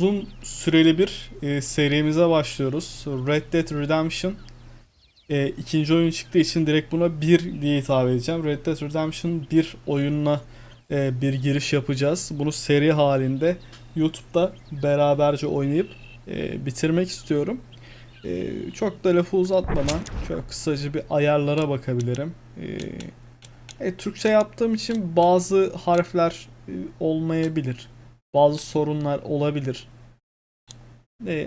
Uzun süreli bir serimize başlıyoruz. Red Dead Redemption ikinci oyun çıktığı için direkt buna 1 diye hitap edeceğim. Red Dead Redemption 1 oyununa bir giriş yapacağız. Bunu seri halinde YouTube'da beraberce oynayıp bitirmek istiyorum. Çok da lafı uzatmadan çok kısaca bir ayarlara bakabilirim. Türkçe yaptığım için bazı harfler olmayabilir. Bazı sorunlar olabilir.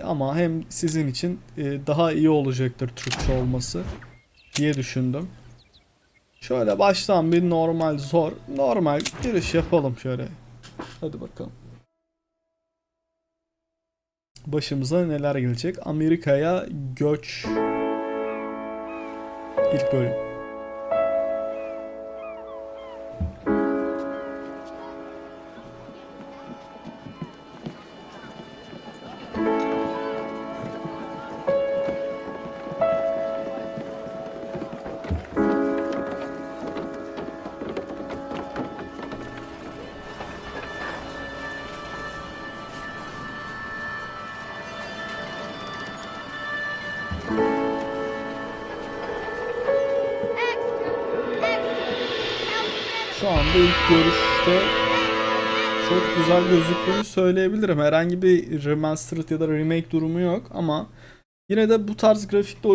Ama hem sizin için daha iyi olacaktır Türkçe olması diye düşündüm. Şöyle baştan bir normal zor, normal giriş yapalım şöyle. Hadi bakalım. Başımıza neler gelecek? Amerika'ya göç. İlk bölüm. Şu anda ilk görüşte çok güzel gözüktüğünü söyleyebilirim. Herhangi bir remastered ya da remake durumu yok ama yine de bu tarz grafikli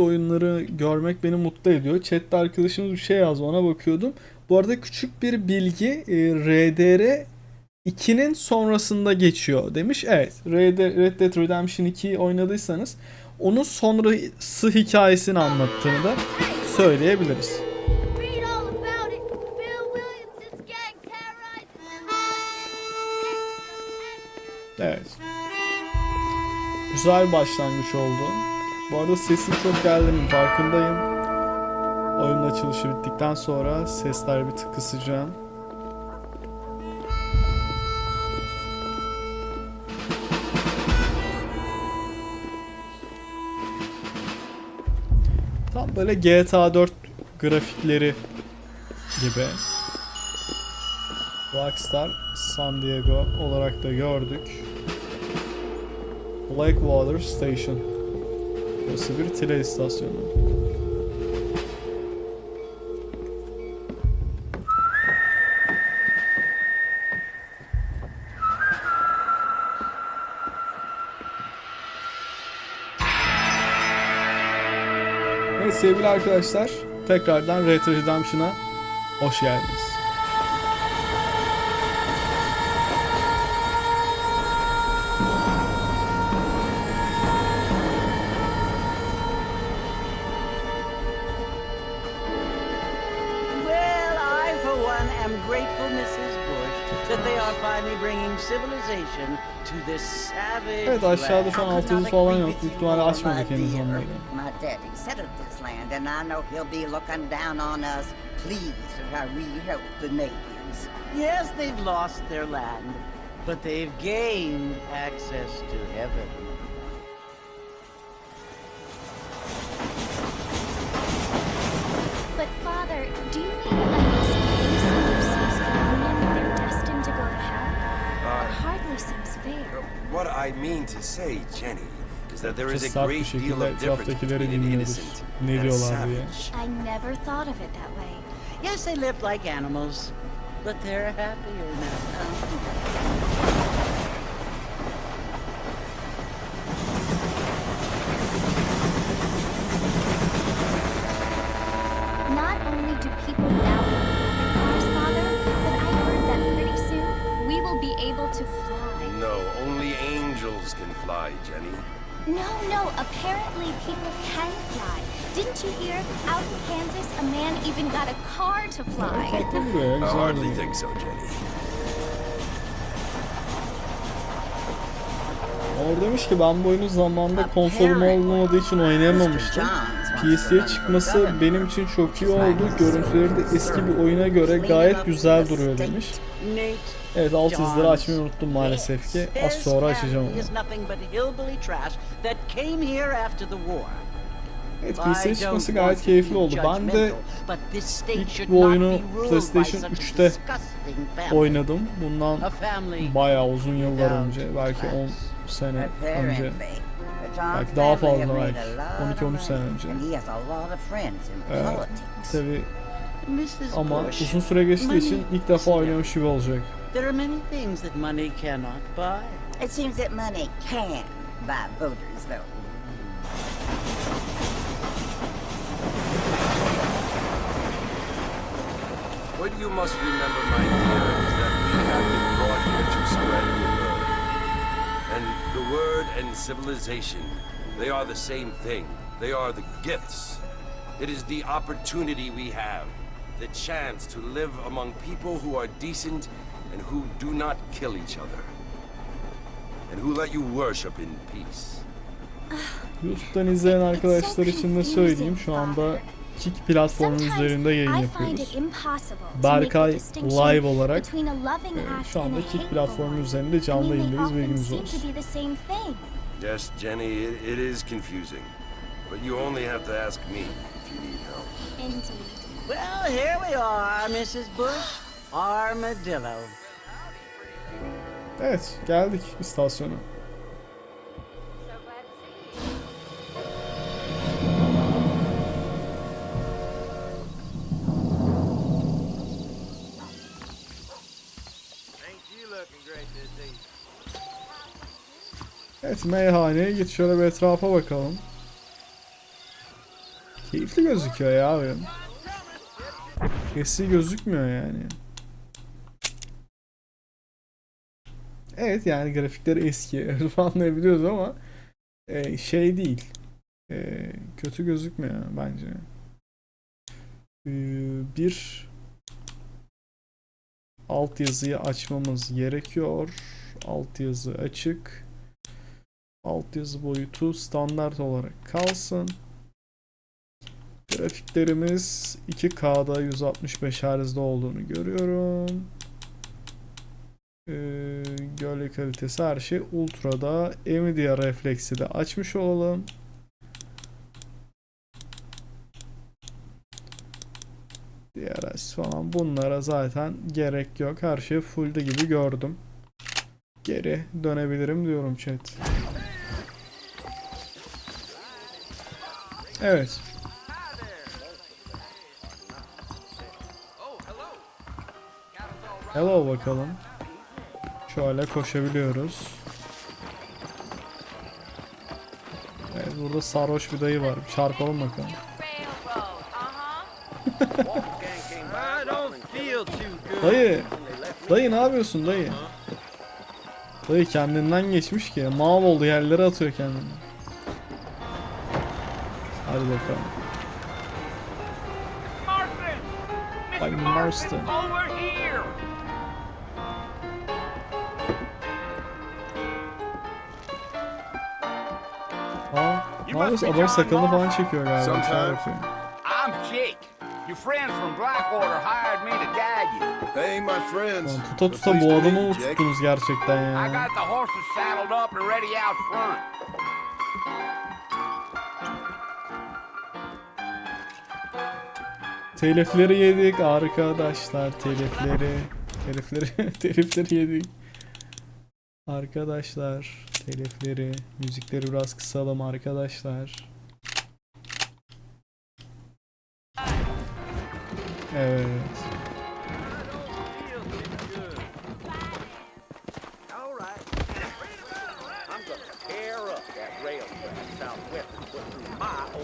oyunları görmek beni mutlu ediyor. Chat'te arkadaşımız bir şey yazdı, ona bakıyordum. Bu arada küçük bir bilgi, RDR 2'nin sonrasında geçiyor demiş. Evet, Red Dead Redemption 2'yi oynadıysanız onun sonrası hikayesini anlattığını da söyleyebiliriz. Evet. Güzel başlangıç oldu. Bu arada sesim çok geldi mi farkındayım. Oyunun açılışı bittikten sonra sesler bir tık kısacağım. Tam böyle GTA 4 grafikleri gibi. Rockstar San Diego olarak da gördük. Blackwater Station. Burası bir tren istasyonu. Evet sevgili arkadaşlar, tekrardan Red Dead Redemption'a hoş geldiniz. Evet aşağıda şu an altyazı falan yok. Büyük ihtimalle açmadık henüz onları. Yes, they've lost their land, but they've gained access to heaven. But Father, do you mean unless they seduce communion, they're destined to go to hell? That hardly seems fair. What I mean to say, Jenny, is that there is a great deal of difference between an innocent and a savage. I never thought of it that way. Yes, they lived like animals, but they're happier now. Not only do people now have cars, Father, but I heard that pretty soon we will be able to fly. No, only angels can fly, Jenny. No, apparently people can fly. Didn't you hear? Out in Kansas, a man even got a car to fly. I hardly think so, Jenny. Orada demiş ki ben bu oyunu zamanında konsolum olmadığı için oynayamamıştım. PC'ye çıkması benim için çok iyi oldu. Görüntüleri de eski bir oyuna göre gayet güzel duruyor demiş. Evet alt izleri açmayı unuttum maalesef ki. Az sonra açacağım onu. Evet, PC çıkması gayet keyifli oldu. Ben de ilk bu oyunu PlayStation 3'te oynadım. Bundan bayağı uzun yıllar önce, belki 10 sene önce. Belki daha fazla, belki 12-13 sene önce. Tabii ama uzun süre geçtiği için ilk defa oynamış gibi olacak. There are many things that money cannot buy. It seems that money can buy voters, though. What you must remember, my dear, is that we have been brought here to spread the word. And the word and civilization, they are the same thing. They are the gifts. It is the opportunity we have, the chance to live among people who are decent and who do not kill each other. And who let you worship in peace. YouTube'dan izleyen arkadaşlar için de söyleyeyim. Şu anda Kick platformu üzerinde yayın yapıyoruz. Berkay live olarak şu anda Kick platformu üzerinde canlı yayındayız, bilginiz olsun. Yes, Jenny, it is confusing. But you only have to ask me if you need help. Well, here we are, Mrs. Bush. Armadillo. Evet, geldik istasyona. Evet, meyhaneye git, şöyle bir etrafa bakalım. Keyifli gözüküyor ya oyun. Eski gözükmüyor yani. Evet, yani grafikleri eski anlayabiliyoruz ama şey değil. Kötü gözükmüyor bence. Bir altyazıyı açmamız gerekiyor. Altyazı açık. Altyazı boyutu standart olarak kalsın. Grafiklerimiz 2K'da 165 Hz'de olduğunu görüyorum. Gölge kalitesi, her şey ultra'da. Nvidia refleksi de açmış olalım. DRS falan, bunlara zaten gerek yok. Her şey full'de gibi gördüm. Geri dönebilirim diyorum chat. Evet. Hello bakalım. Şöyle koşabiliyoruz. Evet, burada sarhoş bir dayı var. Bir çarpalım bakalım. Dayı. Dayı ne yapıyorsun dayı? Dayı kendinden geçmiş ki. Mahvoldu, yerlere atıyor kendini. Hadi bakalım. Bay Marston. Ne yapıyorsun? Adam sakalını falan çekiyor galiba. I'm Jake. Your friends from Blackwater hired me to guide you. Hey, my friends. Tuta tuta bu adamı mı tuttunuz gerçekten ya? I got the horses saddled up and ready out front. Telifleri yedik arkadaşlar, telifleri yedik. Arkadaşlar, telifleri, müzikleri biraz kısalım arkadaşlar. Evet.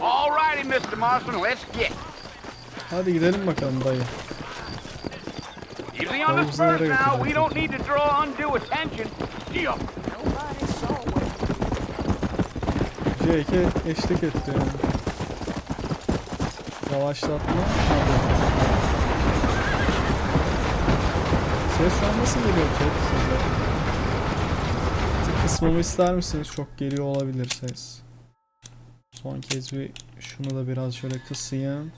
All righty, Mr. Marston, let's get. Hadi gidelim bakalım dayı. Easy on the spurs now. We don't need to draw undue attention. Jake'e eşlik etti yani. Yavaşlatma. Ses şu an nasıl geliyor chat size? Kısmamı ister misiniz? Çok geliyor olabilir ses. Son kez bir şunu da biraz şöyle kısayım.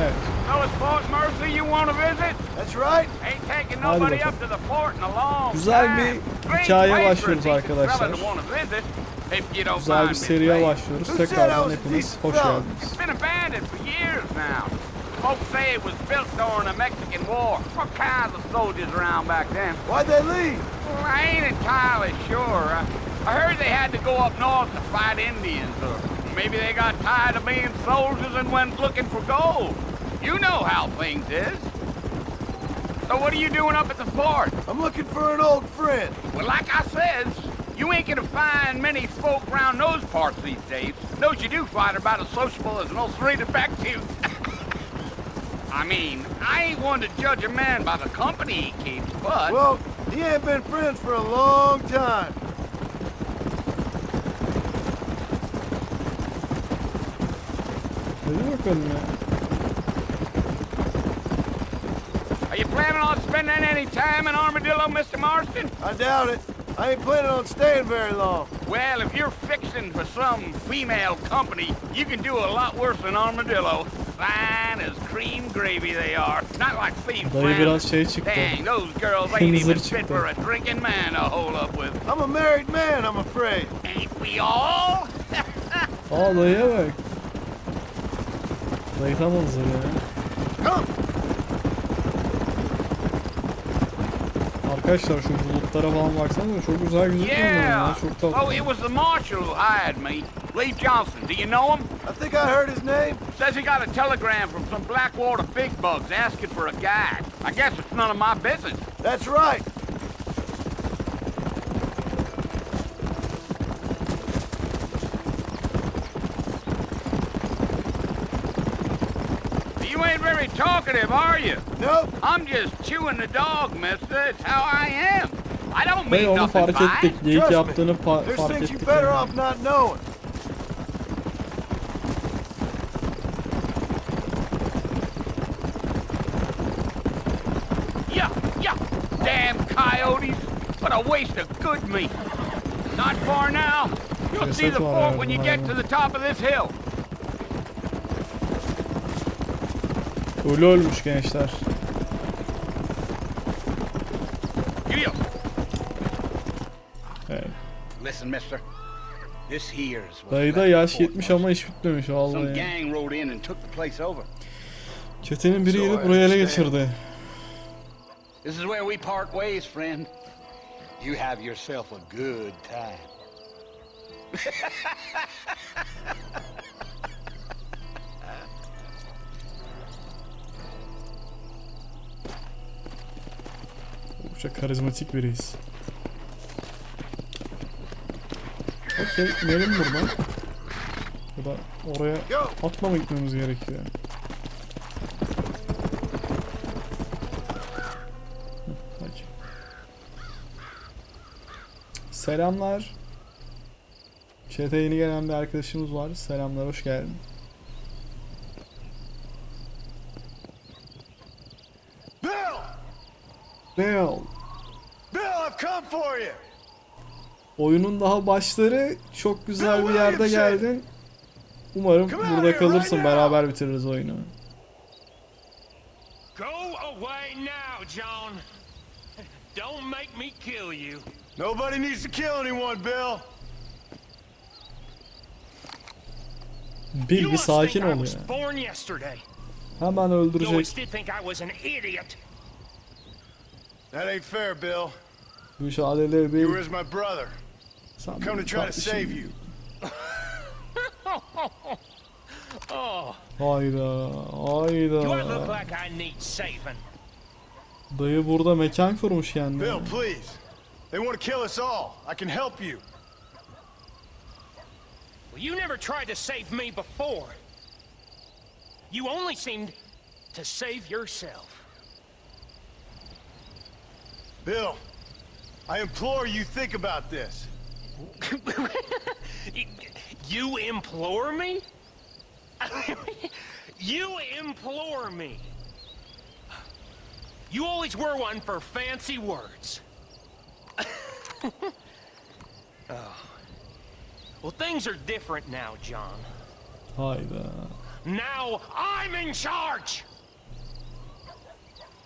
Evet. Fellas Fort Mercy you want to visit? That's right. Ain't taking Hadi nobody bakalım. up to the fort in a long Güzel time. bir Great hikayeye place for a başlıyoruz decent arkadaşlar. fella to wanna visit, if you don't Güzel mind bir me seriye saying. başlıyoruz. Who said I Tekrardan was a hepiniz decent hoş fella? geldiniz. It's been abandoned for years now. Folks say it was built during the Mexican War. What kinds of soldiers around back then? Why'd they leave? Well, I ain't entirely sure. I heard they had to go up north to fight Indians, or maybe they got tired of being soldiers and went looking for gold. You know how things is. So what are you doing up at the fort? I'm looking for an old friend. Well, like I says, you ain't gonna find many folk around those parts these days. Those you do find are about as sociable as an old three defective. I mean, I ain't one to judge a man by the company he keeps, but... Well, he ain't been friends for a long time. Hadi bakalım ya. Are you planning on spending any time in Armadillo, Mr. Marston? I doubt it. I ain't planning on staying very long. Well, if you're fixing for some female company, you can do a lot worse than Armadillo. Fine as cream gravy they are. Not like Steve's Dayı friends. biraz şey çıktı. Dang, those girls ain't even Hınzır fit çıktı. for a drinking man to hole up with. I'm a married man, I'm afraid. Ain't we all? Aa dayıya bak. Dayı tam hazır ya. Come. Arkadaşlar şu bulutlara falan baksanıza çok güzel gözüküyor ya. Yeah. Çok tatlı. Oh, it was the marshal who hired me. Lee Johnson. Do you know him? I think I heard his name. Says he got a telegram from some Blackwater big bugs asking for a guide. I guess it's none of my business. That's right. You ain't very talkative, are you? Nope. I'm just chewing the dog, mister. It's how I am. I don't Dayı mean onu nothing fark by ettik. it. Geyik Trust me. yaptığını There's fark things you ettik. better yani. off not knowing. Yeah, yeah. Damn coyotes. What a waste of good meat. Not far now. You'll see the fort when you get to the top of this hill. Ölü ölmüş gençler. Gideon. Evet. Listen, mister. This here's what Dayıda yaş 70 ama iş bitmemiş some vallahi. gang rode in and took the place over. Çetenin biri gelip buraya ele geçirdi. This is where we part ways, friend. You have yourself a good time. Oldukça karizmatik biriyiz. Okey, inelim buradan. Ya da oraya atla mı gitmemiz gerekiyor? Peki. Selamlar. Chat'e yeni gelen bir arkadaşımız var. Selamlar, hoş geldin. Bill! Bill. Bill, I've come for you. Oyunun daha başları, çok güzel bir yerde geldin. Umarım burada kalırsın, beraber bitiririz oyunu. Go away now, John. Don't make me kill you. Nobody needs to kill anyone, Bill. Bir sakin ol ya. Born yesterday. Hemen You öldürecek. always did think I was an idiot. That ain't fair, Bill. Mücadele You were bir. as my brother. Sen Come to benim try to save kardeşim. you. Oh, Hayda, do I look hayda. like I need saving? Dayı burada mekan kurmuş kendine. Bill, please. They want to kill us all. I can help you. Well, you never tried to save me before. You only seemed to save yourself. Bill, I implore you think about this. You implore me? You implore me? You always were one for fancy words. Oh. Well, things are different now, John. Hayda. Now I'm in charge!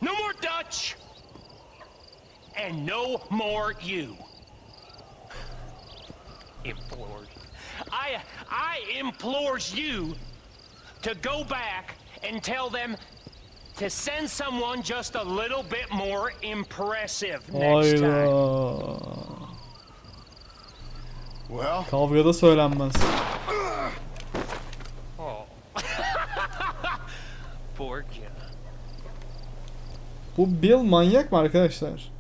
No more Dutch. And no more you. Implores. I implores you to go back and tell them to send someone just a little bit more impressive next time. Hayda. Well, Kavgada söylenmez. Oh. Poor kid. Bu Bill manyak mı arkadaşlar?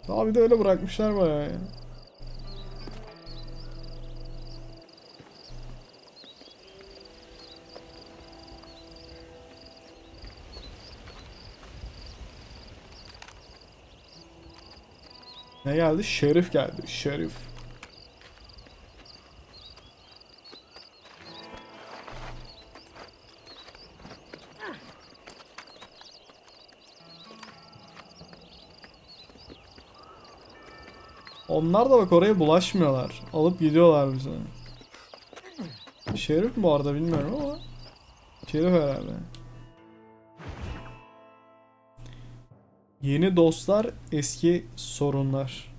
Daha bir de öyle bırakmışlar bayağı ya. Ne geldi? Şerif geldi. Şerif. Onlar da bak oraya bulaşmıyorlar. Alıp gidiyorlar bize. Şerif mi bu arada bilmiyorum ama. Şerif herhalde. Yeni dostlar, eski sorunlar.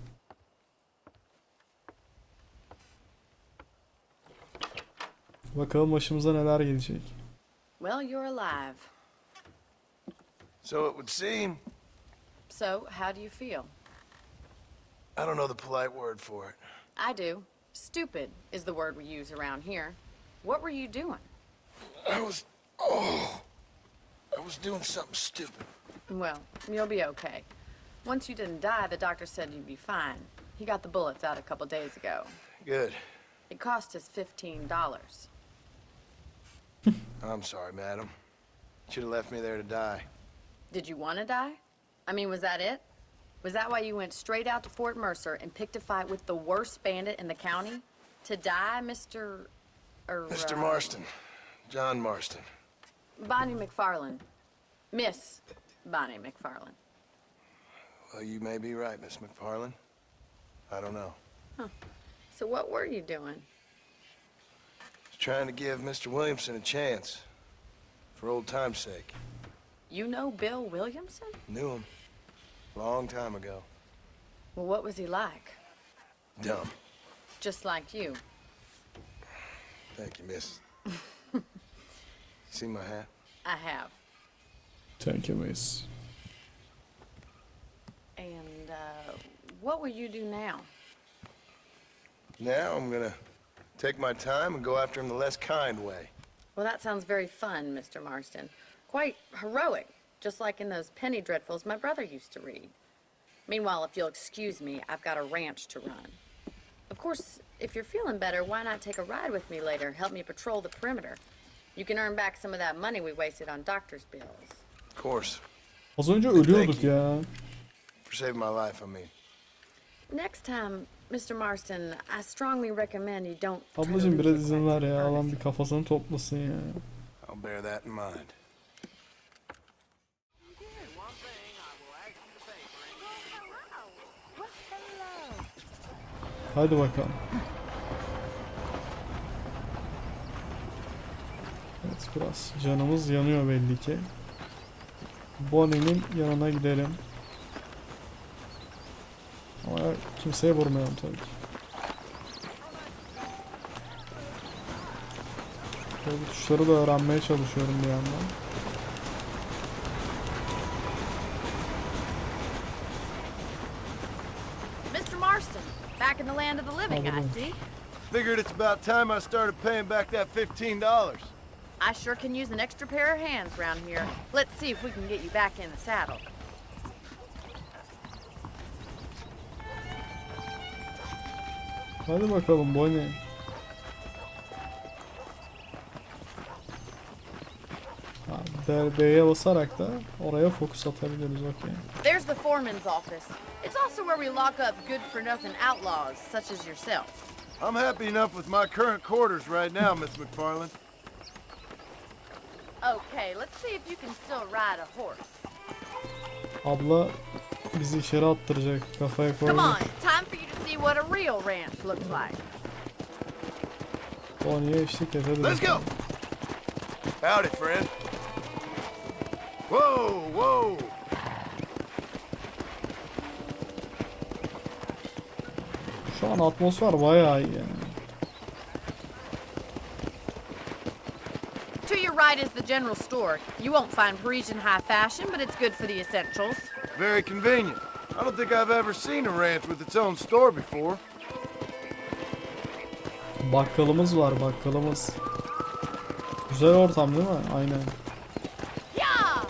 Bakalım başımıza neler gelecek. Well, you're alive. so it would seem. So, how do you feel? I don't know the polite word for it. I do. Stupid is the word we use around here. What were you doing? I was doing something stupid. Well, you'll be okay. Once you didn't die, the doctor said you'd be fine. He got the bullets out a couple days ago. Good. It cost us $15. I'm sorry, madam. Should have left me there to die. Did you want to die? I mean, was that it? Was that why you went straight out to Fort Mercer and picked a fight with the worst bandit in the county? To die, Mr. Mr. Marston. John Marston. Bonnie McFarland. Miss Bonnie McFarland. Well, you may be right, Miss McFarland. I don't know. So what were you doing? Just trying to give Mr. Williamson a chance. For old time's sake. You know Bill Williamson? Knew him. Long time ago. Well, what was he like? Dumb. Just like you. Thank you, miss. See my hat? I have. Thank you, miss. And, what will you do now? Now I'm gonna take my time and go after him the less kind way. Well, that sounds very fun, Mr. Marston. Quite heroic, just like in those penny dreadfuls my brother used to read. Meanwhile, if you'll excuse me, I've got a ranch to run. Of course, if you're feeling better, why not take a ride with me later? Help me patrol the perimeter. You can earn back some of that money we wasted on doctor's bills. Of course. Az önce ölüyorduk ya. For saving my life, I mean. Next time, Mr. Marston, I strongly recommend you don't... try to Ablacığım lose biraz it izin quite ver so ya. Adam earnestly. bir kafasını toplasın ya. I'll bear that in mind. Hadi bakalım. Evet, biraz canımız yanıyor belli ki. Bonnie'nin yanına gidelim. Ama kimseye vurmayalım tabii ki. Bu tuşları da öğrenmeye çalışıyorum bir yandan. Mr. Marston, back in the land of the living, I see. Figured it's about time I started paying back that $15. I sure can use an extra pair of hands around here. Let's see if we can get you back in the saddle. Hadi bakalım Bonnie. B'ye basarak da oraya fokus atabiliriz, okey. There's the foreman's office. It's also where we lock up good-for-nothing outlaws, such as yourself. I'm happy enough with my current quarters right now, Miss McFarland. Okay, let's see if you can still ride a horse. Abla bizi içeri attıracak, kafaya Come koyacak. on, time for you to see what a real ranch looks like. Bonnie'ye eşlik et hadi. Let's go. bakalım. Howdy, friend. Whoa, whoa. Şu an atmosfer bayağı iyi yani. To your right is the general store. You won't find Parisian high fashion, but it's good for the essentials. Very convenient. I don't think I've ever seen a ranch with its own store before. Bakkalımız var, bakkalımız. Güzel ortam değil mi? Aynen. Yeah!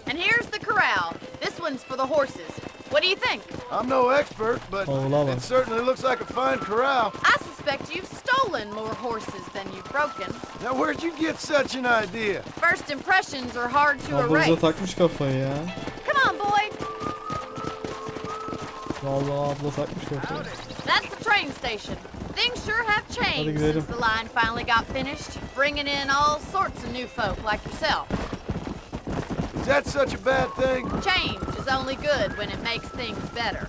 And here's the corral. This one's for the horses. What do you think? I'm no expert, but Oğla bak. it certainly looks like a fine corral. I suspect you've stolen more horses than you've broken. Now, where'd you get such an idea? First impressions are hard to Ablamıza erase. takmış kafayı ya. Come on, boy. Vallahi abla takmış kafayı. That's the train station. Things sure have changed gidelim. since the line finally got finished, bringing in all sorts of new folk like yourself. Is that such a bad thing? Change is only good when it makes things better.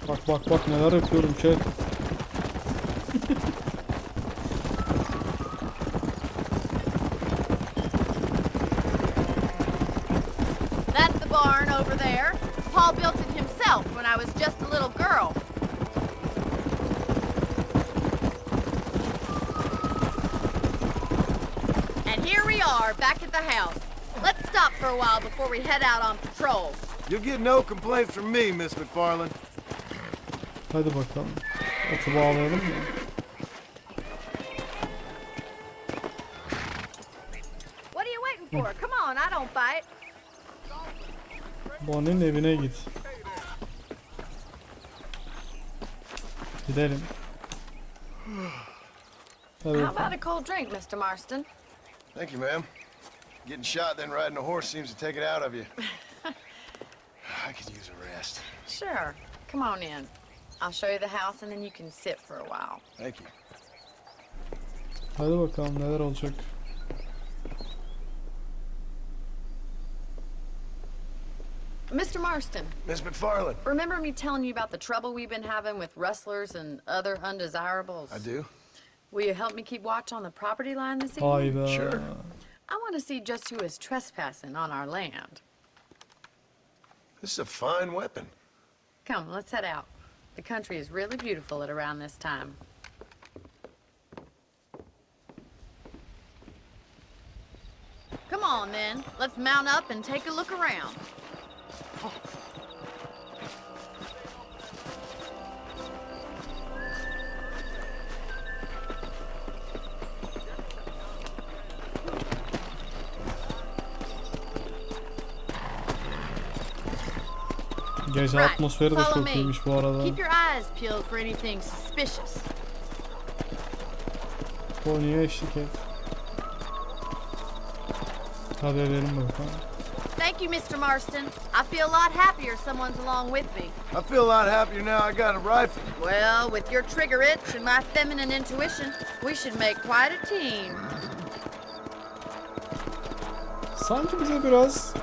Bak bak bak neler yapıyorum chat. That's the barn over there. Paul built it himself when I was just a little girl. And here we are, back at the house. Let's stop for a while before we head out on patrol. You'll get no complaints from me, Miss McFarland. Hadi bakalım. Atı bağlayalım mı? What are you waiting for? Come on, I don't bite. Bonnie'nin evine git. Gidelim. Hadi How about bakalım. a cold drink, Mr. Marston? Thank you, ma'am. Getting shot, then riding a horse seems to take it out of you. I could use a rest. Sure. Come on in. I'll show you the house and then you can sit for a while. Thank you. Hadi bakalım neler olacak. Mr. Marston, Miss McFarland. remember me telling you about the trouble we've been having with rustlers and other undesirables? I do. Will you help me keep watch on the property line this evening? Hayda. Sure. I want to see just who is trespassing on our land. This is a fine weapon. Come, let's head out. The country is really beautiful at around this time. Come on, then. Let's mount up and take a look around. Gece Right. atmosferi de Follow çok me. iyiymiş bu arada. Keep your eyes peeled for anything suspicious. Bonnie'ye eşlik et. Hadi edelim bakalım. Thank you, Mr. Marston. I feel a lot happier someone's along with me. I feel a lot happier now I got a rifle. Well, with your trigger itch and my feminine intuition, we should make quite a team. Sanki bize biraz...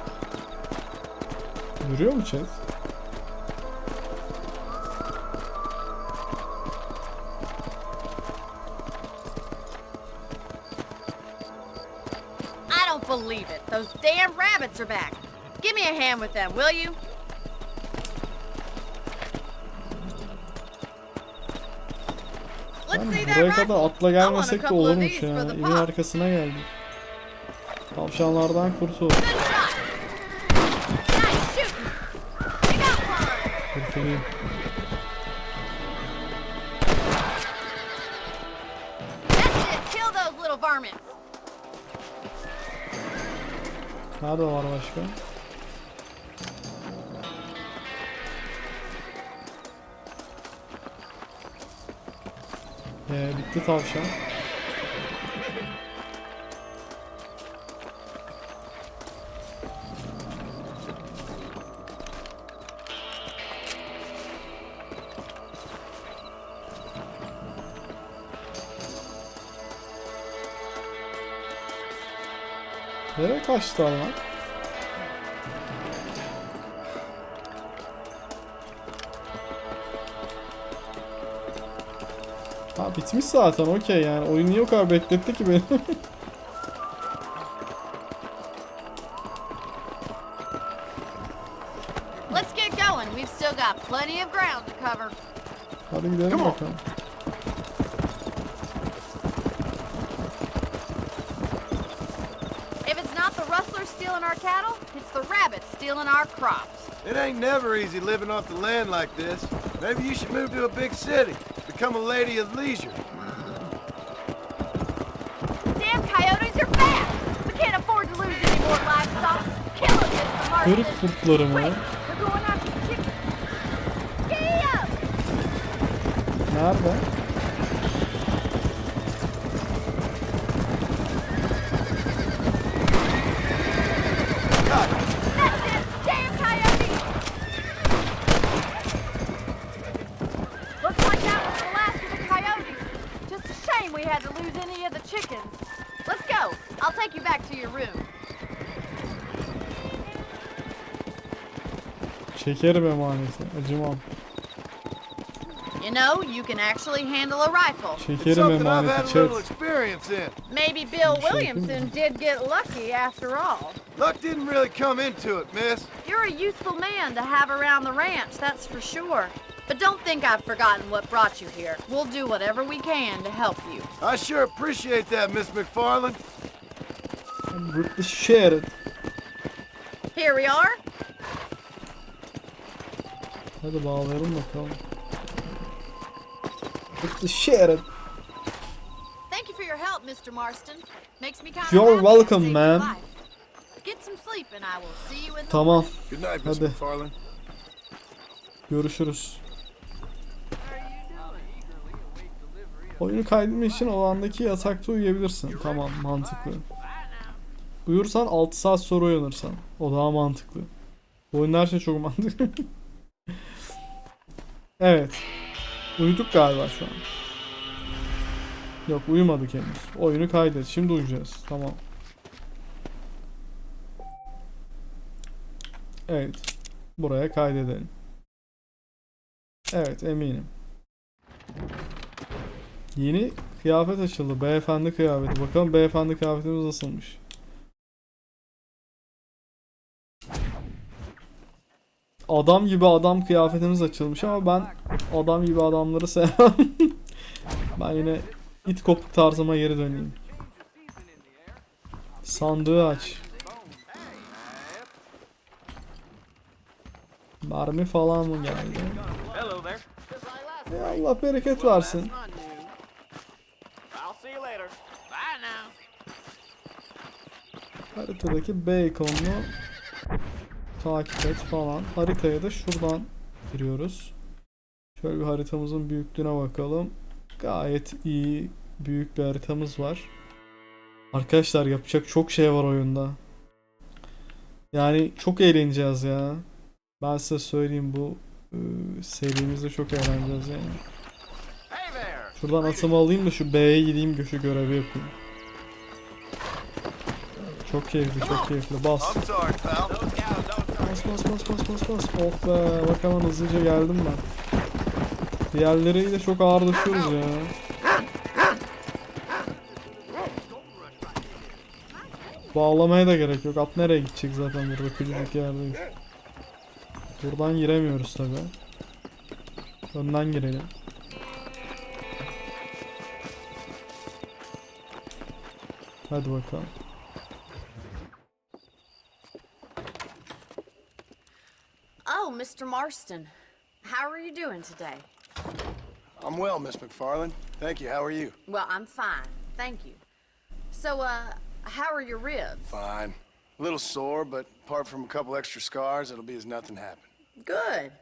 Duruyor mu chat? I don't believe it. Those damn rabbits are back. Give me a hand with them, will you? Let's see that Buraya kadar rifle. atla I want a gelmesek de couple of olurmuş these ya. for the İyi pop. arkasına geldik. Tavşanlardan kurtul. Good shot. Nice shooting. You got one. Kurtulayım. That's it. Kill those little varmints. Nerede var başka? Bitti tavşan. Nereye kaçtılar lan? Ha bitmiş zaten, okey yani. Oyun niye o kadar bekletti ki beni? Let's get going. We've still got plenty of ground to cover. Hadi gidelim bakalım. If it's not the rustlers stealing our cattle, it's the rabbits stealing our crops. It ain't never easy living off the land like this. Maybe you should move to a big city. Become a lady of leisure. Damn coyotes are bad. We can't afford to lose any more livestock. Kill them, Mr. Marston. Kırık kurtları mı? Quick, we're going after the chickens. Giddy up! Nerede? That's it! Damn coyotes! Looks like that was the last of the coyotes. Just a shame we had to lose any of the chickens. Let's go. I'll take you back to your room. Çekerim emaneti. Acımam. You know, you can actually handle a rifle. It's Çekerim something I've had emaneti a little chat. experience in. Maybe Bill Williamson did get lucky after all. Luck didn't really come into it, miss. You're a useful man to have around the ranch, that's for sure. But don't think I've forgotten what brought you here. We'll do whatever we can to help you. I sure appreciate that, Miss McFarland. Rip the shit. Here we are. Hadi bağlayalım bakalım. Rip the shit. Thank you for your help, Mr. Marston. Makes me kind of You're happy I welcome, saved man. your life. Get some sleep and I will see you in the Tamam. Good night, Miss Hadi. McFarland. Görüşürüz. Oyunu kaydetmek için o andaki yatakta uyuyabilirsin. Tamam, mantıklı. Uyursan 6 saat sonra uyanırsan. O daha mantıklı. Bu oyun her şey çok mantıklı. Evet. Uyuduk galiba şu an. Yok, uyumadık henüz. Oyunu kaydet. Şimdi uyuyacağız. Tamam. Evet. Buraya kaydedelim. Evet, eminim. Yeni kıyafet açıldı. Beyefendi kıyafeti. Bakalım beyefendi kıyafetimiz nasılmış. Adam gibi adam kıyafetimiz açılmış ama ben adam gibi adamları sevmem. Ben yine it kopuk tarzıma geri döneyim. Sandığı aç. Mermi falan mı geldi? Hello there. Allah bereket versin. I'll see you later. Bye now. Haritadaki bacon'u takip et falan. Haritaya da şuradan giriyoruz. Şöyle bir haritamızın büyüklüğüne bakalım. Gayet iyi, büyük bir haritamız var. Arkadaşlar yapacak çok şey var oyunda. Yani çok eğleneceğiz ya. Ben size söyleyeyim, bu serimizde çok eğleneceğiz yani. Hey there. Şuradan atımı alayım da şu B'ye gideyim, şu görevi yapayım. Çok keyifli, çok keyifli. Bas. I'm sorry, pal. Bas bas bas bas bas bas. Oh be, bak hemen hızlıca geldim ben. Diğerleriyle çok ağırlaşıyoruz ya. Bağlamaya da gerek yok. At nereye gidecek zaten, burada küçücük yerdeyiz. Buradan giremiyoruz tabi. Önden girelim. Hadi bakalım. Oh, Mr. Marston. How are you doing today? I'm well, Miss McFarland. Thank you. How are you? Well, I'm fine. Thank you. So, how are your ribs? Fine. A little sore, but apart from a couple extra scars, it'll be as nothing happened. Good.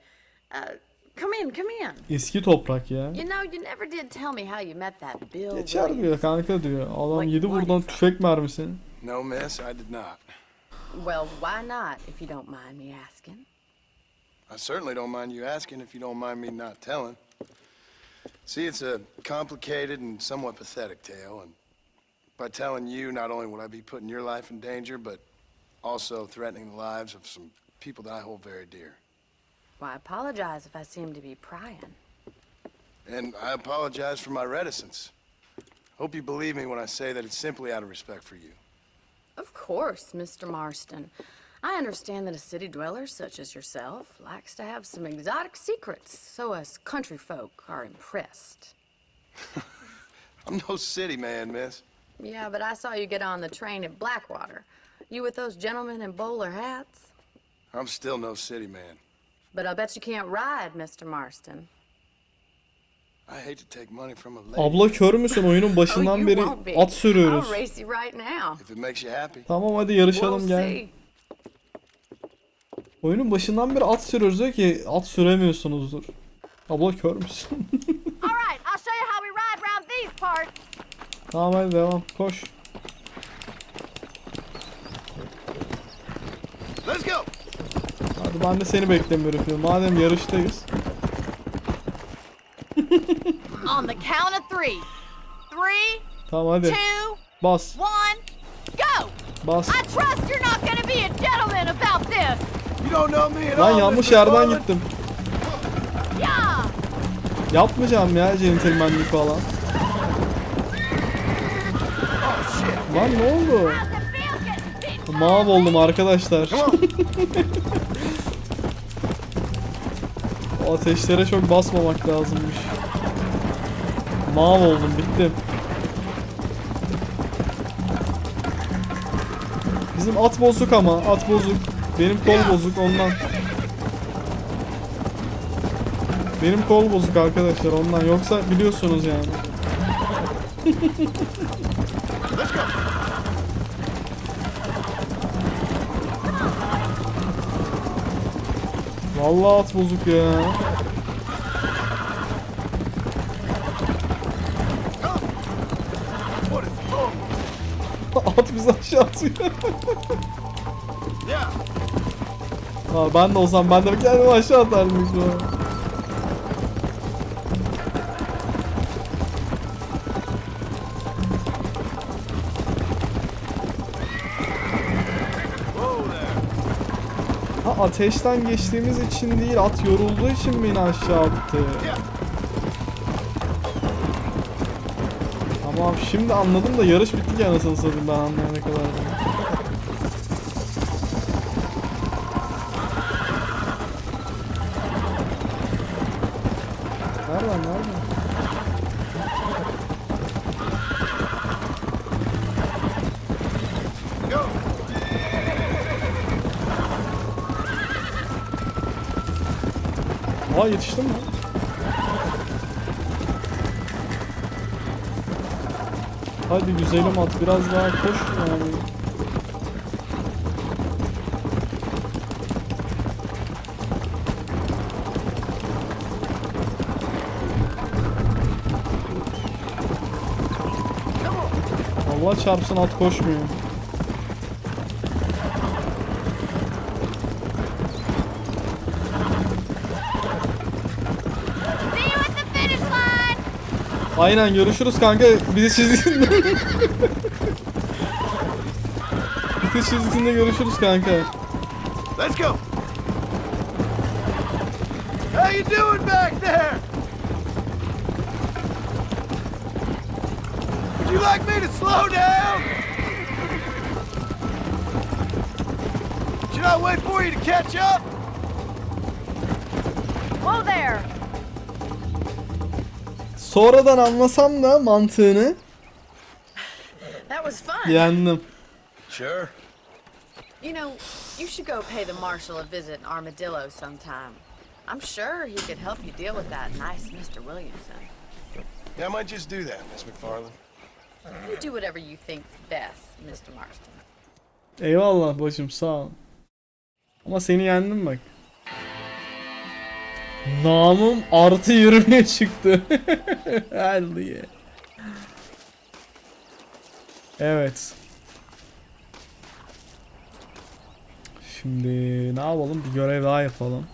Come in, come in. Eski toprak ya. You know, you never did tell me how you met that Bill Geçer Williams. diyor kanka diyor. Adam yedi buradan tüfek mermisini. No, miss, I did not. Well, why not, if you don't mind me asking? I certainly don't mind you asking if you don't mind me not telling. See, it's a complicated and somewhat pathetic tale, and by telling you, not only would I be putting your life in danger, but also threatening the lives of some people that I hold very dear. Well, I apologize if I seem to be prying. And I apologize for my reticence. Hope you believe me when I say that it's simply out of respect for you. Of course, Mr. Marston. I understand that a city dweller such as yourself likes to have some exotic secrets, so us country folk are impressed. I'm no city man, miss. Yeah, but I saw you get on the train at Blackwater. You with those gentlemen in bowler hats? I'm still no city man. But I bet you can't ride, Mr. Marston. I hate to take money from a lady. Abla kör müsün? Oyunun Oh, başından you beri won't be. at sürüyoruz. I'll race you right now. If it makes you happy. Tamam hadi yarışalım We'll gel. see. Oyunun başından beri at sürüyoruz diyor ki at süremiyorsunuzdur. Abla kör müsün? All right, I'll show you how we ride around these parts. Tamam hadi devam. Koş. Let's go. Hadi ben de seni beklemiyorum yapıyorum. Madem yarıştayız. On the count of 3. 3, Tamam hadi. 2, Bas. 1, go! Bas. I trust you're not gonna be a gentleman about this. You don't know me at Lan all. yanlış Mr. yerden Farland. gittim. Yeah! Yapmayacağım ya centilmenlik falan. Lan ne oldu? How's it feel getting beat? Mav oldum arkadaşlar. O ateşlere çok basmamak lazımmış. Mav oldum, bittim. Bizim at bozuk ama, at bozuk. Benim kol bozuk ondan. Benim kol bozuk arkadaşlar ondan. Yoksa biliyorsunuz yani. Vallahi at bozuk ya. At bizi aşağı atıyor. Ha, ben de olsam ben de kendimi aşağı atardım şu an. Ha, ateşten geçtiğimiz için değil, at yorulduğu için beni aşağı attı. Tamam şimdi anladım da yarış bitti ki anasını satayım ben anlayana kadar. Nereden? Aa yetiştim mi? Hadi güzelim at biraz daha koş yani. Allah çarpsın at koşmuyor. See you at the finish line. Aynen görüşürüz kanka. Bizi çizgisinde. Bizi çizgisinde görüşürüz kanka. Let's go. How you doing back there? Would you like me to slow down? Should I wait for you to catch up? Whoa there. Sonradan anlasam da mantığını That was fun. yendim. Sure. You know, you should go pay the marshal a visit in Armadillo sometime. I'm sure he could help you deal with that nice Mr. Williamson. Yeah, I might just do that, Miss McFarland. You do whatever you think's best, Mr. Marston. Eyvallah bacım sağ ol. Ama seni yendim bak. Namım artı 20'ye çıktı. Hadi. Evet. Şimdi ne yapalım? Bir görev daha yapalım.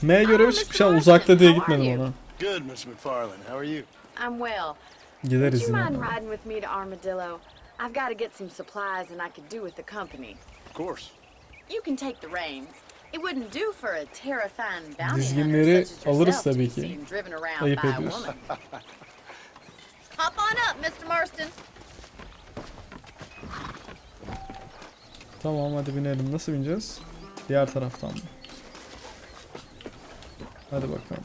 M görevi çıkmış ama uzakta diye gitmedim ona. Good, Miss McFarland. How are you? I'm well. Would Gideriz you yine. mind riding with me to Armadillo? I've got to get some supplies and I could do with the company. Of course. You can take the reins. It wouldn't do for a terrifying bounty hunter Dizginleri such as alırız yourself to tabii be ki. seen driven around Ayıp by a ediyorsun. woman. Hop on up, Mr. Marston. Tamam hadi binelim. Nasıl bineceğiz? Diğer taraftan mı? Hadi bakalım.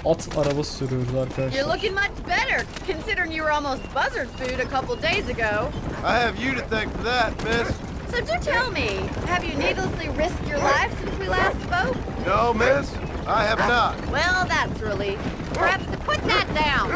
At arabası sürüyoruz You're arkadaşlar. looking much better, considering you were almost buzzard food a couple days ago. I have you to thank for that, miss. So do tell me, have you needlessly risked your life since we last spoke? No, miss, I have not. Well, that's a relief. Perhaps to put that down.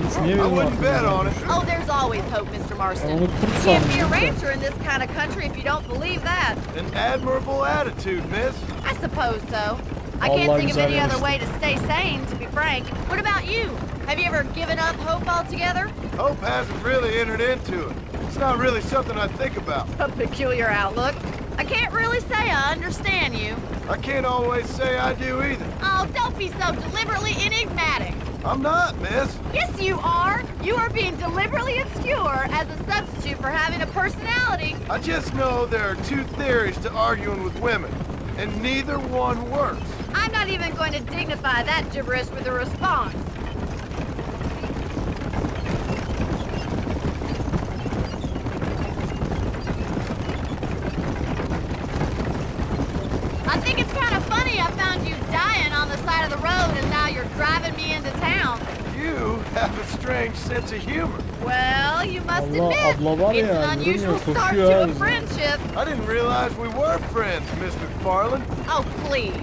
Biz niye I benim wouldn't bet aklımıza on it. Oh, there's always hope, Mr. Marston. Onu You kurt can't be a sandım. rancher in this kind of country if you don't believe that. An admirable attitude, miss. I suppose so. I can't Vallahi think of güzel any other demiştin. way to stay sane, to be frank. What about you? Have you ever given up hope altogether? Hope hasn't really entered into it. It's not really something I think about. A peculiar outlook. I can't really say I understand you. I can't always say I do either. Oh, don't be so deliberately enigmatic. I'm not, miss. Yes, you are. You are being deliberately obscure as a substitute for having a personality. I just know there are two theories to arguing with women, and neither one works. I'm not even going to dignify that gibberish with a response. I think it's kind of funny I found you dying on the side of the road and now you're driving me into town. You have a strange sense of humor. Well, you must Allah, admit, abla var it's ya, an unusual yürümüyor, start koşuyor to a bize. friendship. I didn't realize we were friends, Miss McFarland. Oh, please.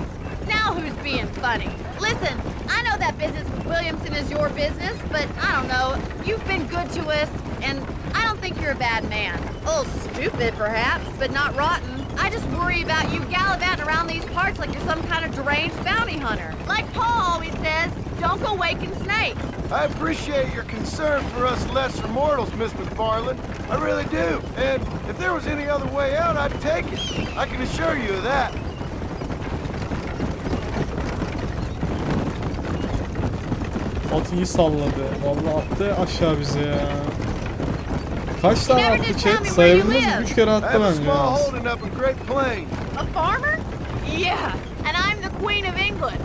Now who's being funny? Listen, I know that business with Williamson is your business, but I don't know. You've been good to us, and I don't think you're a bad man. A little stupid, perhaps, but not rotten. I just worry about you gallivanting around these parts like you're some kind of deranged bounty hunter. Like Paul always says, don't go waking snakes. I appreciate your concern for us lesser mortals, Miss McFarland. I really do. And if there was any other way out, I'd take it. I can assure you of that. At iyi salladı. Vallahi attı aşağı bizi ya. Kaç tane never attı did chat? tell me where Sayabildiniz you mi? live. 3 kere I attı have a bence. small yalnız. holding up in Great Plains. A farmer? Yeah, and I'm the Queen of England.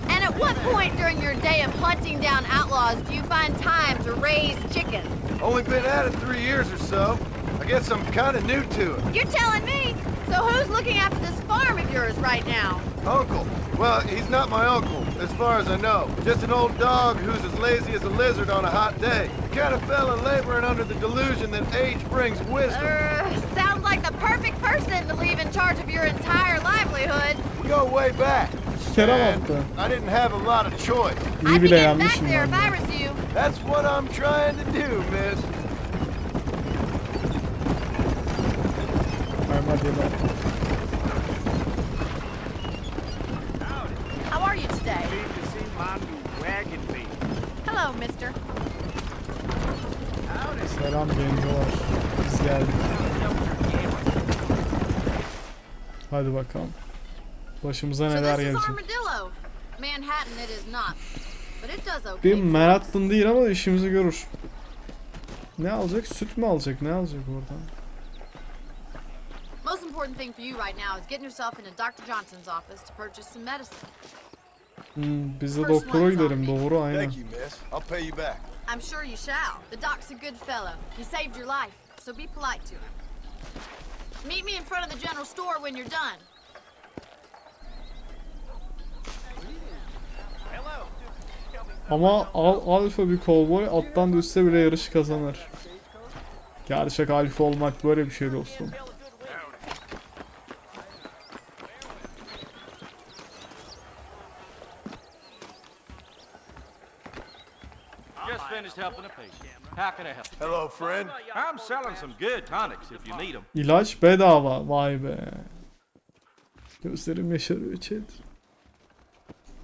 And at what point during your day of hunting down outlaws do you find time to raise chickens? Only been at it 3 years or so. I guess I'm kind of new to it. You're telling me? So who's looking after this farm of yours right now? Uncle. Well, he's not my uncle, as far as I know. Just an old dog who's as lazy as a lizard on a hot day. The kind of fella laboring under the delusion that age brings wisdom. Sounds like the perfect person to leave in charge of your entire livelihood. We go way back. 2 kere mi And attı? I didn't have a lot of choice. İyi I'd bile be getting back yanmışım there ben if de. I was you. That's what I'm trying to do, miss. Hadi lan. How are you today? Need to see my new wagon beat. Hello, mister. Selam gencolar. Biz geldik. Hadi bakalım. Başımıza So neler this is gelecek. Armadillo. Manhattan it is not. But it does okay. Bir Manhattan değil ama işimizi görür. Ne alacak? Süt mü alacak? Ne alacak oradan? Most important thing for you right now is getting yourself into Dr. Johnson's office to purchase some medicine. Biz de doktora gidelim. Doğru aynen. Thank you, miss. I'll pay you back. I'm sure you shall. The doc's a good fellow. He saved your life, so be polite to him. Meet me in front of the general store when you're done. Ama alfa bir kovboy attan düşse bile yarışı kazanır. Gerçek alfa olmak böyle bir şey dostum. Just finished helping a patient. How can I help you? Hello, friend. I'm selling some good tonics if you need them. İlaç bedava. Vay be. Gözlerim yaşarıyor chat.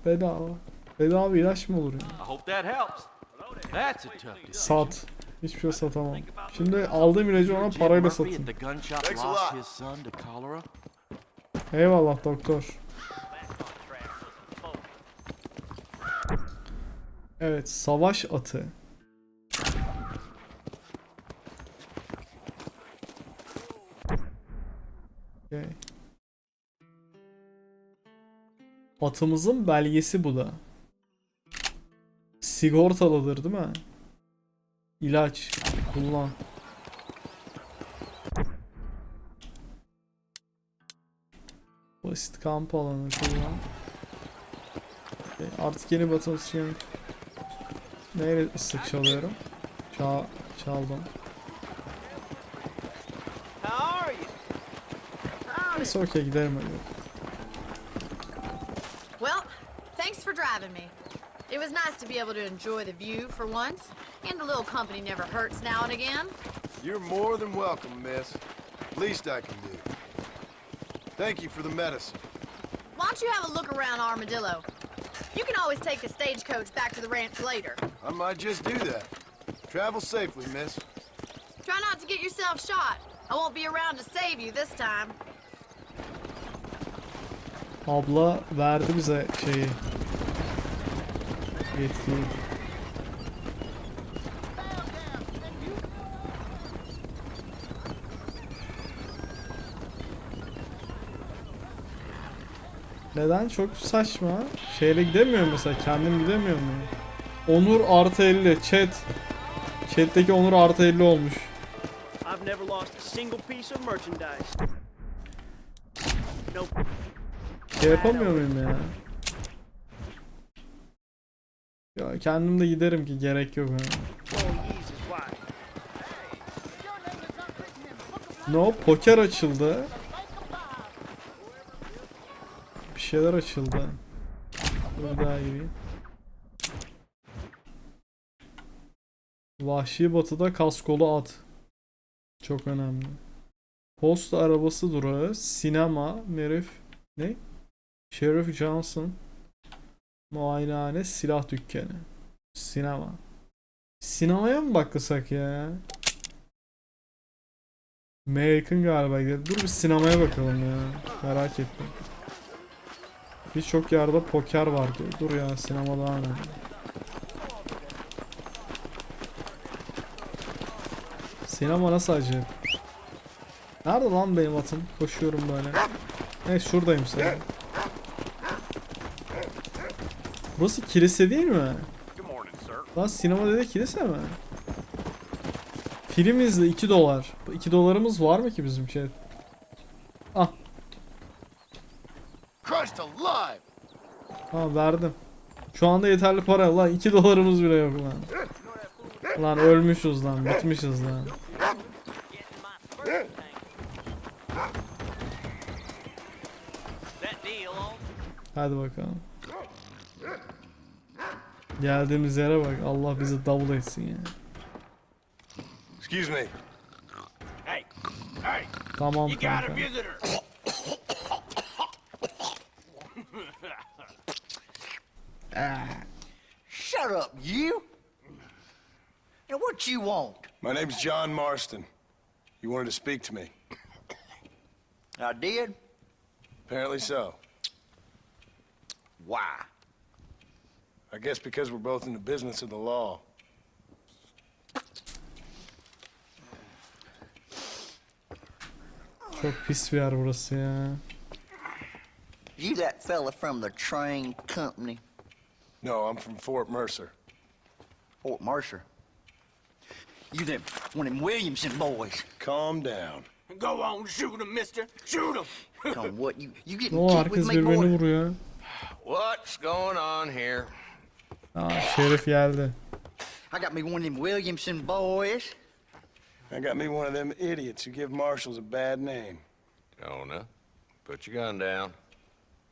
Bedava. Bedava ilaç mı olur ya? I hope that helps. That's a tough decision. Sat. Hiçbir şey satamam. Şimdi aldığım ilacı ona parayla satayım. The gun shop Thanks a lost lot. his son to cholera. Eyvallah doktor. Evet, savaş atı. Okay. Atımızın belgesi bu da. Sigortalıdır değil mi? İlaç. Kullan. Basit kamp alanı kullan. Artık yeni batı için neyle ıslık çalıyorum? Çaldım. Neyse okey gidelim öyle. Well, thanks for driving me. It was nice to be able to enjoy the view for once, and a little company never hurts now and again. You're more than welcome, miss. Least I can do. Thank you for the medicine. Why don't you have a look around Armadillo? You can always take the stagecoach back to the ranch later. I might just do that. Travel safely, miss. Try not to get yourself shot. I won't be around to save you this time. Abla verdi bize şeyi. Yetkiyi. Neden? Çok saçma. Şeyle gidemiyorum mesela. Kendim gidemiyor muyum? Onur artı 50. Chat. Chat'teki Onur artı 50 olmuş. I've never lost a single piece of merchandise. Nope. Şey yapamıyor muyum ya? Ya kendim de giderim ki gerek yok yani. No, poker açıldı. Bir şeyler açıldı. Bir daha gireyim. Vahşi Batı'da kaskolu at. Çok önemli. Posta arabası durağı, sinema, ne? Sheriff Johnson, muayenehane, silah dükkanı, sinema. Sinemaya mı baksak ya? American galiba gidelim. Dur bir sinemaya bakalım ya. Merak ettim. Birçok yerde poker var diyor. Dur ya sinema daha önemli. Sinema nasıl acayip? Nerede lan benim atım? Koşuyorum böyle. Evet şuradayım sen. Burası kilise değil mi? Lan sinema dedi kilise mi? Film izle 2 dolar. Bu 2 dolarımız var mı ki bizim şey? Ah. Ha verdim. Şu anda yeterli para lan 2 dolarımız bile yok lan. Lan ölmüşüz lan bitmişiz lan. Hadi bakalım. Geldiğimiz yere bak. Allah bizi davul etsin ya. Excuse me. Tamam kanka. Shut up, you! Now what you want? My name's John Marston. You wanted to speak to me. I did? Apparently so. Why? I guess because we're both in the business of the law. Çok pis bir yer burası ya. You that fella from the train company? No, I'm from Fort Mercer. Fort Mercer? You them, one of them Williamson boys? Calm down. Go on, shoot him, mister. Shoot him. Come on, what, you getting O kicked with herkes me, birbirini boy? vuruyor. What's going on here? Aa Şerif geldi. I got me one of them Williamson boys. I got me one of them idiots who give marshals a bad name. Jonah, put your gun down.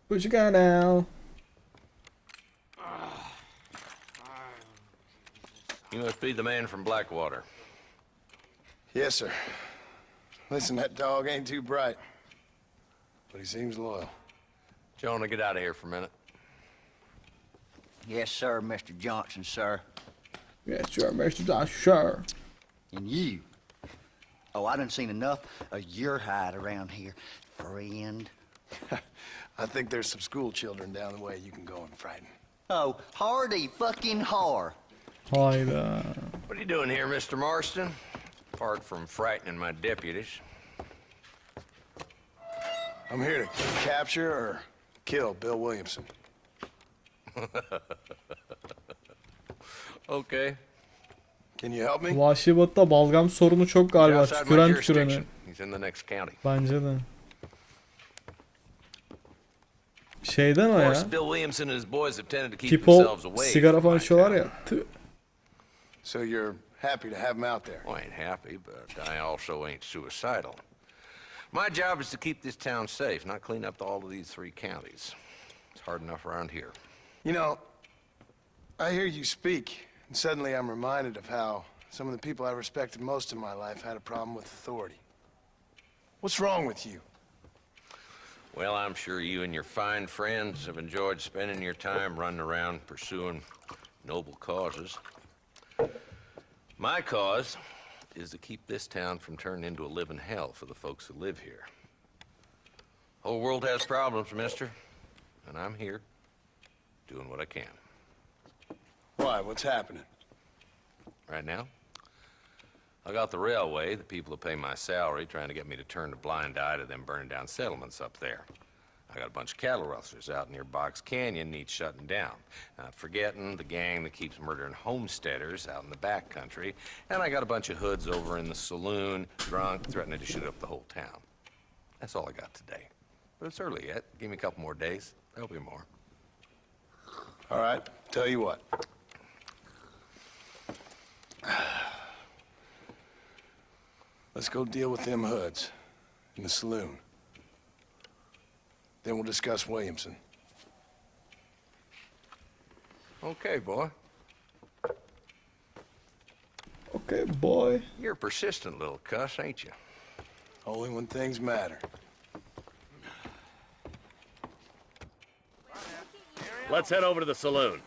Put your gun down. You must be the man from Blackwater. Yes, sir. Listen, that dog ain't too bright, but he seems loyal. Jonah, get out of here for a minute. Yes, sir, Mr. Johnson, sir. Yes, sure, Mr. Josh, sure. And you. Oh, I done seen enough of your hide around here, friend. I think there's some school children down the way you can go and frighten. Oh, hardy fucking har. Hayda. What are you doing here, Mr. Marston? Apart from frightening my deputies. I'm here to capture or kill Bill Williamson. Okay. Can you help me? Vahşi Batı'da balgam sorunu çok galiba. Outside my Tüküren jurisdiction. tüküreni. He's in the next county. Bence de. Şeyden o Of ya. course, Bill Williamson and his boys have tended to keep Tipo themselves away sigara from falan my içiyorlar town. ya. Tüh. So you're happy to have him out there? Well, I ain't happy, but I also ain't suicidal. My job is to keep this town safe, not clean up all of these 3 counties. It's hard enough around here. You know, I hear you speak, and suddenly I'm reminded of how some of the people I respected most in my life had a problem with authority. What's wrong with you? Well, I'm sure you and your fine friends have enjoyed spending your time running around pursuing noble causes. My cause is to keep this town from turning into a living hell for the folks who live here. Whole world has problems, mister, and I'm here doing what I can. Why? What's happening? Right now, I got the railway, the people who pay my salary, trying to get me to turn a blind eye to them burning down settlements up there. I got a bunch of cattle rustlers out near Box Canyon needs shutting down. Not forgetting the gang that keeps murdering homesteaders out in the back country. And I got a bunch of hoods over in the saloon, drunk, threatening to shoot up the whole town. That's all I got today. But it's early yet. Give me a couple more days. There'll be more. All right, tell you what. Let's go deal with them hoods in the saloon. Then we'll discuss Williamson. Okay, boy. Okay boy. You're a persistent little cuss, ain't you? Only when things matter. Let's head over to the saloon.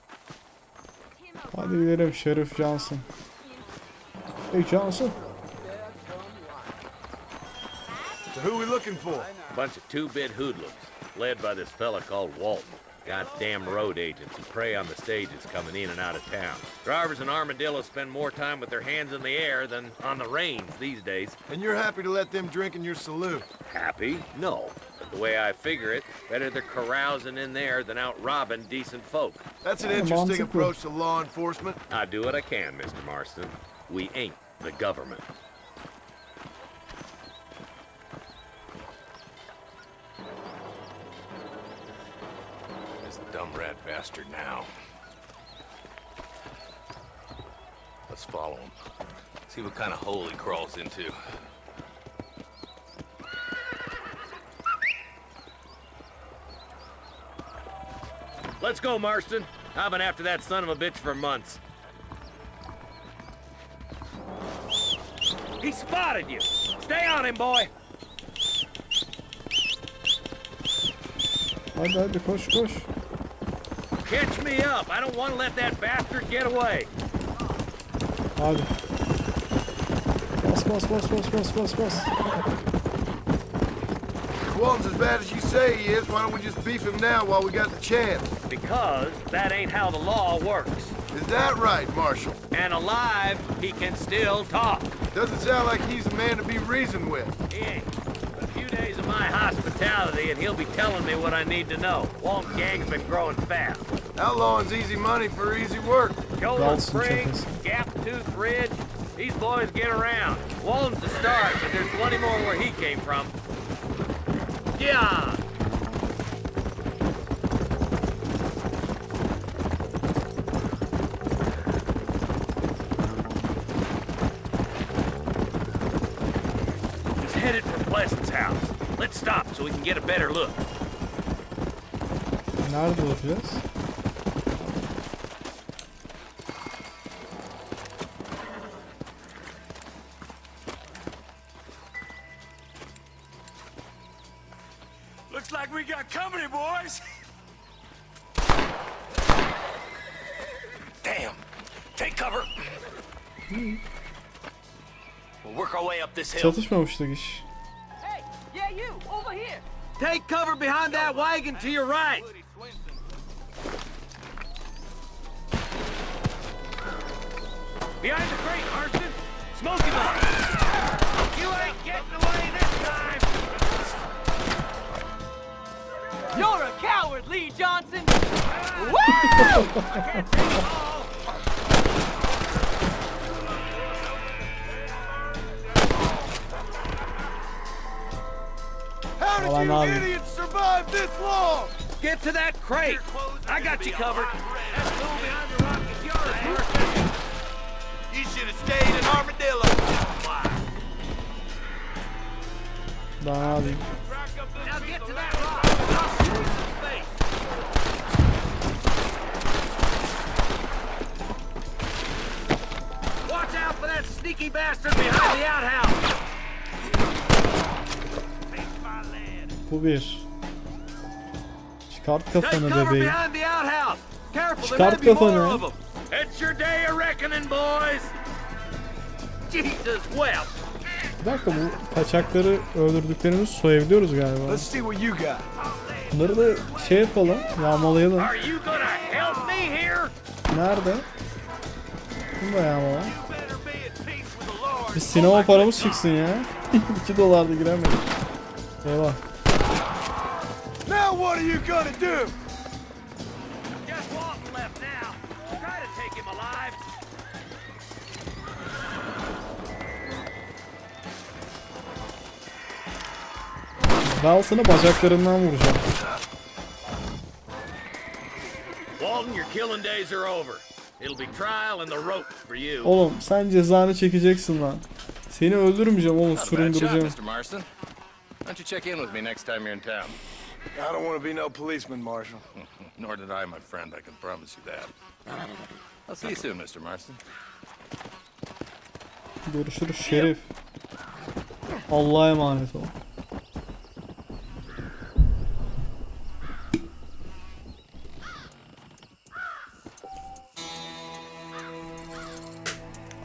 Hadi gidelim Şerif Johnson. Hey Johnson. So who are we looking for? A bunch of 2-bit hoodlums, led by this fella called Walton. Goddamn road agents who prey on the stages coming in and out of town. Drivers in Armadillo spend more time with their hands in the air than on the reins these days. And you're happy to let them drink in your saloon? Happy? No. But the way I figure it, better they're carousing in there than out robbing decent folk. That's an Yeah, interesting mantıklı. approach to law enforcement. I do what I can, Mr. Marston. We ain't the government. This dumb rat bastard now. Let's follow him. See what kind of hole he crawls into. Let's go, Marston. I've been after that son of a bitch for months. He spotted you. Stay on him, boy. Hadi hadi koş koş. Catch me up. I don't want to let that bastard get away. Hadi. Bas bas bas bas bas bas bas. If Walton's as bad as you say he is, why don't we just beef him now while we got the chance? Because that ain't how the law works. Is that right, Marshal? And alive, he can still talk. Doesn't sound like he's a man to be reasoned with. He ain't. A few days of my hospitality and he'll be telling me what I need to know. Walton gang's been growing fast. Outlawing's easy money for easy work. Golden Dalston Springs, çetesi. Gap Tooth Ridge, these boys get around. Walton's the start, but there's plenty more where he came from. Yeah! He's headed for Pleasant's house. Let's stop so we can get a better look. Nerede olacağız? Looks like we got company, boys. Damn. Take cover. We'll work our way up this hill. Çatışmamıştık iş. Hey, yeah, you, over here. Take cover behind that wagon to your right. Behind the crate, Marston! Smoky bar! You ain't getting away this time! You're a coward, Lee Johnson! How did Alan you abi. idiots survive this long? Get to that crate. I got you covered. You should have stayed in Armadillo. Daha abi. Now get to that rock. I'll show you some space. Watch out for that sneaky bastard behind the outhouse. Bu bir. Çıkart Take kafanı cover bebeğim. behind the outhouse. Careful, there Çıkart may be more kafanı. of them. It's your day of reckoning, boys. Jesus wept. Bir dakika, bu kaçakları öldürdüklerimizi soyabiliyoruz galiba. Let's see what you got. Bunları da şey yapalım, yağmalayalım. Are you gonna help me here? Nerede? Bunu da yağmala. Better be at peace with the Lord. Bir sinema paramız çıksın ya. 2 dolar da giremedik. Eyvah. Now what are you gonna do? Just one left now. Try to take him alive. Dalsını bacaklarından vuracağım. Walton, your killing days are over. It'll be trial and the rope for you. Oğlum sen cezanı çekeceksin lan. Seni öldürmeyeceğim oğlum, süründüreceğim. Mr. Marston. Why don't you check in with me next time you're in town? I don't want to be no policeman, Marshal. Nor did I, my friend. I can promise you that. I'll see you soon, Mr. Marston. Görüşürüz Şerif. Allah'a emanet ol.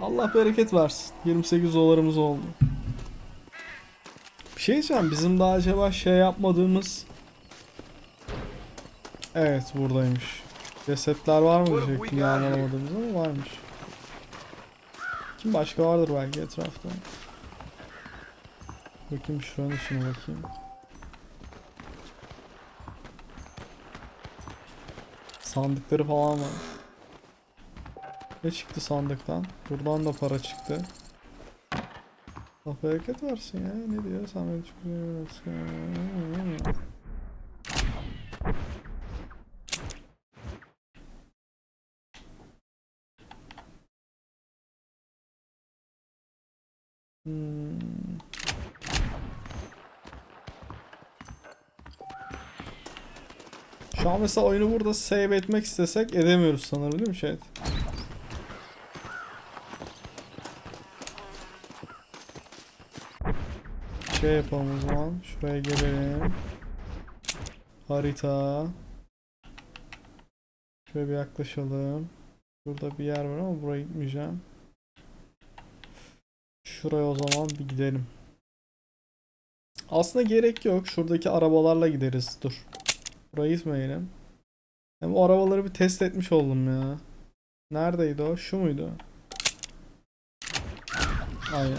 Allah bereket versin. 28 dolarımız oldu. Bir şey diyeceğim. Bizim daha acaba şey yapmadığımız... Evet, buradaymış. Cesetler var mı diyecektim, yağmalamadığımız ama varmış. Kim başka vardır belki etrafta. Bakayım şuranın içine bakayım. Sandıkları falan var. Ne çıktı sandıktan? Buradan da para çıktı. Allah bereket versin ya. Ne diyor? Sen beni çok seviyorsun. Şu an mesela oyunu burada save etmek istesek edemiyoruz sanırım, değil mi chat? Şey yapalım o zaman. Şuraya gelelim. Harita. Şöyle bir yaklaşalım. Burada bir yer var ama buraya gitmeyeceğim. Şuraya o zaman bir gidelim. Aslında gerek yok. Şuradaki arabalarla gideriz. Dur. Buraya gitmeyelim. Hem o arabaları bir test etmiş oldum ya. Neredeydi o? Şu muydu? Aynen.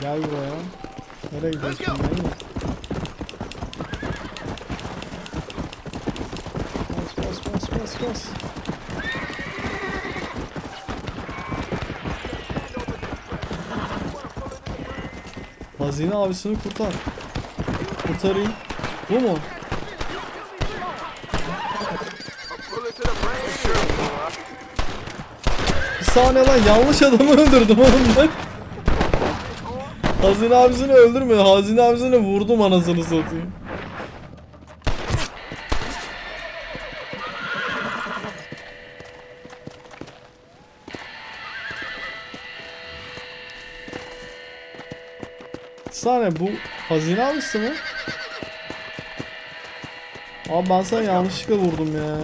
Gel buraya. Nereye gidiyorsun? Değil mi? Bas. Hazine abisini kurtar. Kurtarayım. Bu mu? Bir saniye lan, yanlış adamı öldürdüm oğlum ben. Hazine abisini öldürme. Hazine abisini vurdum, anasını satayım. Bir saniye, bu hazine abisi mi? Abi ben sana yanlışlıkla vurdum ya.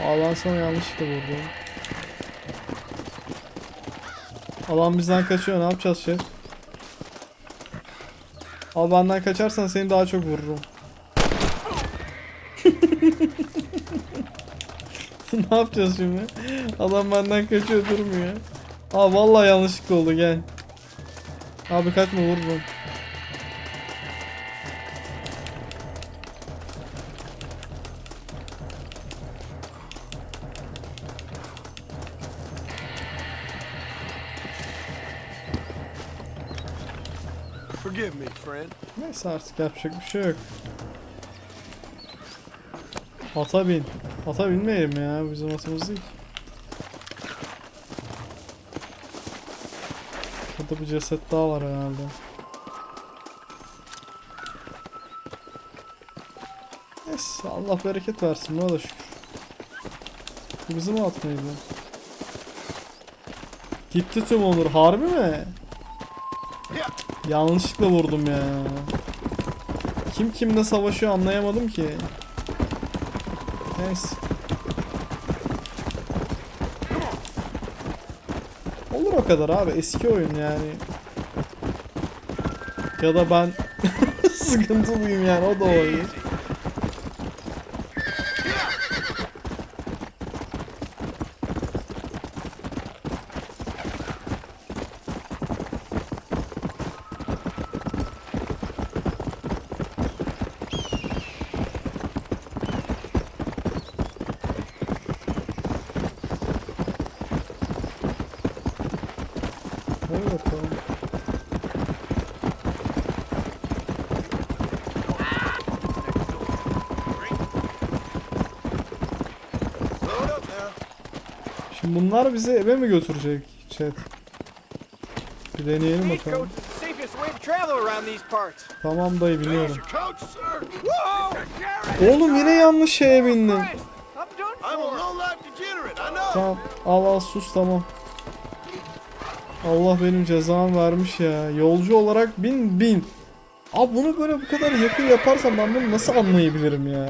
Abi ben sana yanlışlıkla vurdum. Adam bizden kaçıyor, ne yapacağız şef? Abi benden kaçarsan seni daha çok vururum. Ne yapacağız şimdi? Adam benden kaçıyor, durmuyor. Aa vallahi yanlışlıkla oldu, gel. Abi kaçma, vururum. Forgive me, friend. Neyse artık yapacak bir şey yok. Ata bin. Ata binmeyelim ya, bizim atımız değil. Burada bir ceset daha var herhalde. Neyse Allah bereket versin, ne da şükür. Bu bizim at mıydı? Gitti tüm onur, harbi mi? Yanlışlıkla vurdum ya. Kim kimle savaşıyor anlayamadım ki. Neyse. Olur o kadar abi, eski oyun yani. Ya da ben sıkıntılıyım yani, o da oyun. Hadi bakalım. Şimdi bunlar bizi eve mi götürecek chat? Bir deneyelim bakalım. Tamam dayı, biliyorum. Oğlum yine yanlış şeye bindim. Tamam al sus, tamam. Allah benim cezamı vermiş ya. Yolcu olarak bin. Abi bunu böyle bu kadar yakın yaparsam ben bunu nasıl anlayabilirim ya?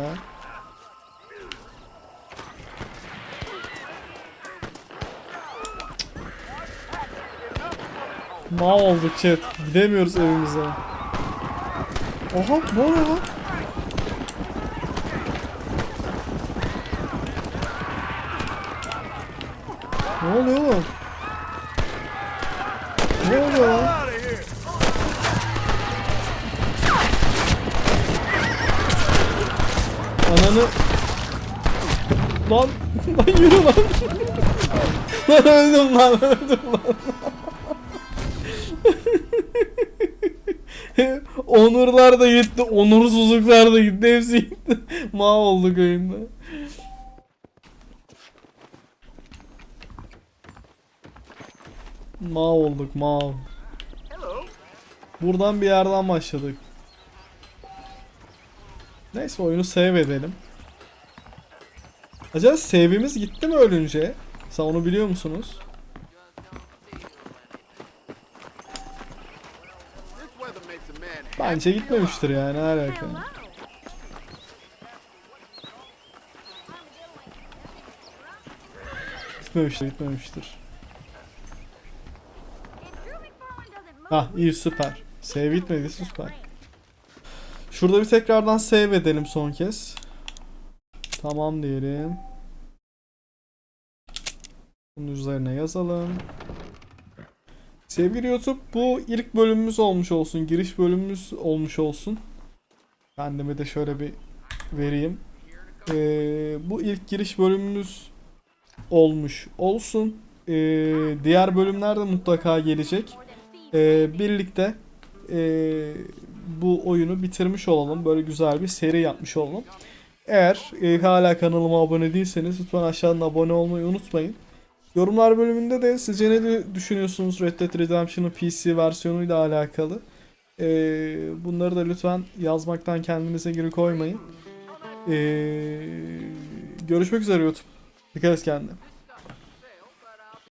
Ma olduk chat. Gidemiyoruz evimize. Oha, ne oluyor lan? Ne oluyor oğlum? Ne oluyor lan? Ananı... Lan yürü lan. Lan öldüm lan. Onurlar da gitti, onursuzluklar da gitti, hepsi gitti. Mahvolduk oyunda. Mahvolduk, mav. Buradan bir yerden başladık. Neyse oyunu save edelim. Acaba save'imiz gitti mi ölünce? Sen onu biliyor musunuz? Bence gitmemiştir yani, ne alaka? Gitmemiştir. Hah iyi, süper. Save gitmediyse süper. Şurada bir tekrardan save edelim son kez. Tamam diyelim. Bunun üzerine yazalım. Sevgili YouTube, bu ilk bölümümüz olmuş olsun. Giriş bölümümüz olmuş olsun. Kendime de şöyle bir vereyim. Bu ilk giriş bölümümüz olmuş olsun. Diğer bölümler de mutlaka gelecek. Birlikte bu oyunu bitirmiş olalım. Böyle güzel bir seri yapmış olalım. Eğer hala kanalıma abone değilseniz lütfen aşağıdan abone olmayı unutmayın. Yorumlar bölümünde de sizce ne düşünüyorsunuz Red Dead Redemption'ın PC versiyonuyla alakalı? Bunları da lütfen yazmaktan kendinize geri koymayın. Görüşmek üzere YouTube. Dikkat et kendine.